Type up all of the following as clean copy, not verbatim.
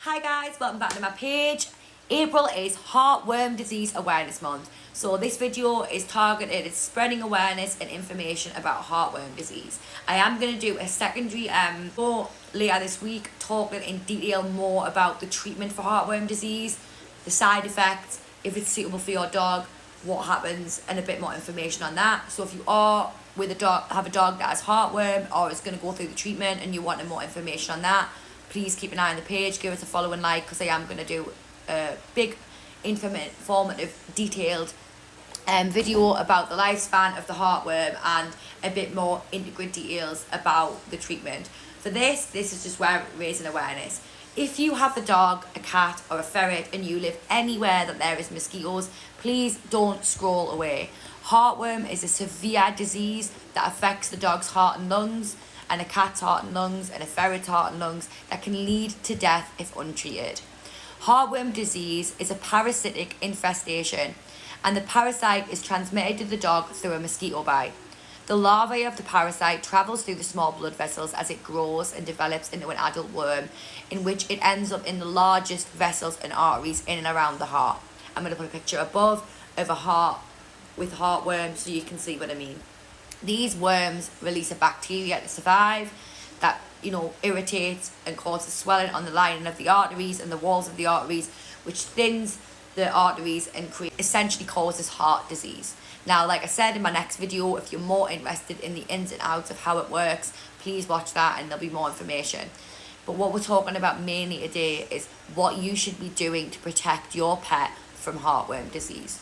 Hi guys, welcome back to my page. April is Heartworm Disease Awareness Month. So this video is targeted at spreading awareness and information about heartworm disease. I am going to do a secondary video later this week talking in detail more about the treatment for heartworm disease, the side effects, if it's suitable for your dog, what happens, and a bit more information on that. So if you are with a dog, have a dog that has heartworm or is going to go through the treatment and you want more information on that, please keep an eye on the page, give us a follow and like, because I am going to do a big, informative, detailed video about the lifespan of the heartworm and a bit more intricate details about the treatment. For this is just where raising awareness. If you have a dog, a cat or a ferret and you live anywhere that there is mosquitoes, please don't scroll away. Heartworm is a severe disease that affects the dog's heart and lungs, and a cat's heart and lungs, and a ferret's heart and lungs, that can lead to death if untreated. Heartworm disease is a parasitic infestation, and the parasite is transmitted to the dog through a mosquito bite. The larvae of the parasite travels through the small blood vessels as it grows and develops into an adult worm, in which it ends up in the largest vessels and arteries in and around the heart. I'm going to put a picture above of a heart with heartworm so you can see what I mean. These worms release a bacteria to survive that, irritates and causes swelling on the lining of the arteries and the walls of the arteries, which thins the arteries and essentially causes heart disease. Now, like I said in my next video, if you're more interested in the ins and outs of how it works, please watch that and there'll be more information. But what we're talking about mainly today is what you should be doing to protect your pet from heartworm disease.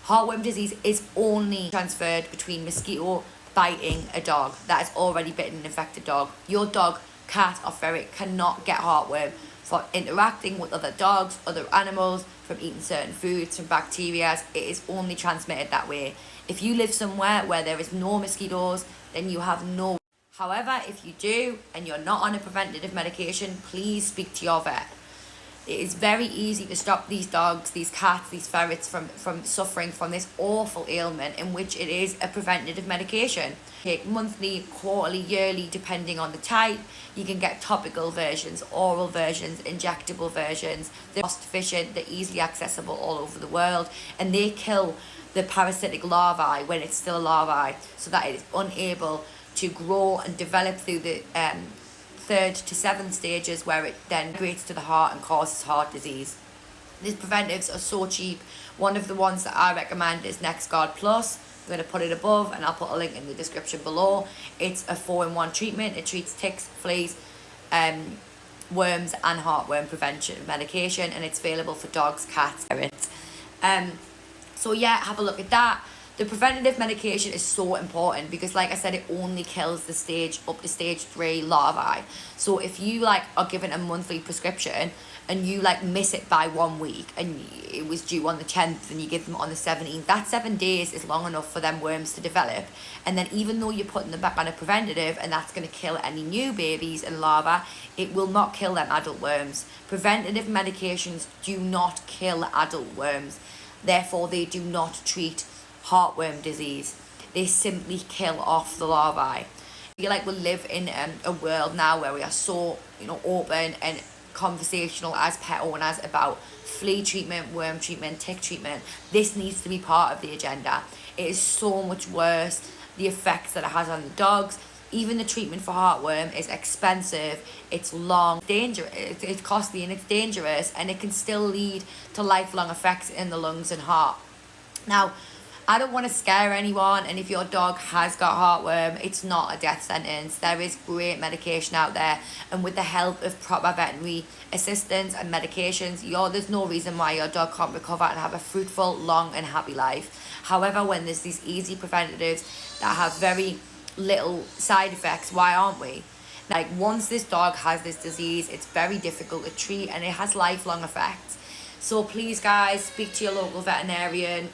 Heartworm disease is only transferred between mosquito biting a dog that has already bitten an infected dog. Your dog, cat or ferret cannot get heartworm for interacting with other dogs, other animals, from eating certain foods, from bacteria. It is only transmitted that way. If you live somewhere where there is no mosquitoes, then you have no. However, if you do and you're not on a preventative medication, please speak to your vet. It is very easy to stop these dogs, these cats, these ferrets from suffering from this awful ailment, in which it is a preventative medication. Take monthly, quarterly, yearly, depending on the type. You can get topical versions, oral versions, injectable versions. They're cost efficient, they're easily accessible all over the world, and they kill the parasitic larvae when it's still a larvae, so that it is unable to grow and develop through the 3rd to 7th stages, where it then migrates to the heart and causes heart disease. These preventives are so cheap. One of the ones that I recommend is NexGard Plus. I'm going to put it above and I'll put a link in the description below. It's a 4-in-1 treatment. It treats ticks, fleas, worms and heartworm prevention medication, and it's available for dogs, cats, ferrets. So yeah, have a look at that. The preventative medication is so important because, like I said, it only kills the stage up to stage 3 larvae. So if you are given a monthly prescription and you miss it by 1 week and it was due on the 10th and you give them on the 17th, that 7 days is long enough for them worms to develop. And then even though you're putting them back on a preventative and that's going to kill any new babies and larvae, it will not kill them adult worms. Preventative medications do not kill adult worms. Therefore, they do not treat heartworm disease. They simply kill off the larvae. I feel like we live in a world now where we are so open and conversational as pet owners about flea treatment, worm treatment, tick treatment. This needs to be part of the agenda. It is so much worse, the effects that it has on the dogs. Even the treatment for heartworm is expensive, it's long, dangerous, it's costly and it's dangerous, and it can still lead to lifelong effects in the lungs and heart. Now, I don't want to scare anyone, and if your dog has got heartworm, it's not a death sentence. There is great medication out there, and with the help of proper veterinary assistance and medications, there's no reason why your dog can't recover and have a fruitful, long and happy life. However, when there's these easy preventatives that have very little side effects, why aren't we? Once this dog has this disease, it's very difficult to treat and it has lifelong effects. So please guys, speak to your local veterinarian.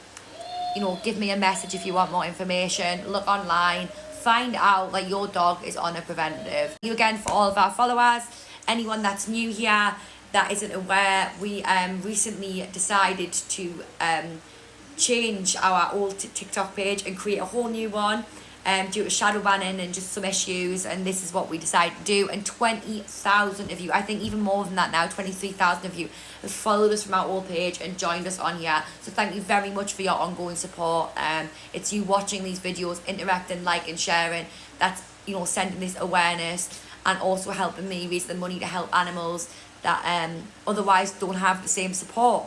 Give me a message if you want more information. Look online, find out that your dog is on a preventative. Thank you again for all of our followers. Anyone that's new here that isn't aware, we recently decided to change our old TikTok page and create a whole new one. due to shadow banning and just some issues, and this is what we decided to do. And 20,000 of you, I think even more than that now, 23,000 of you have followed us from our old page and joined us on here. So thank you very much for your ongoing support. It's you watching these videos, interacting, liking, sharing, that's, you know, sending this awareness and also helping me raise the money to help animals that otherwise don't have the same support.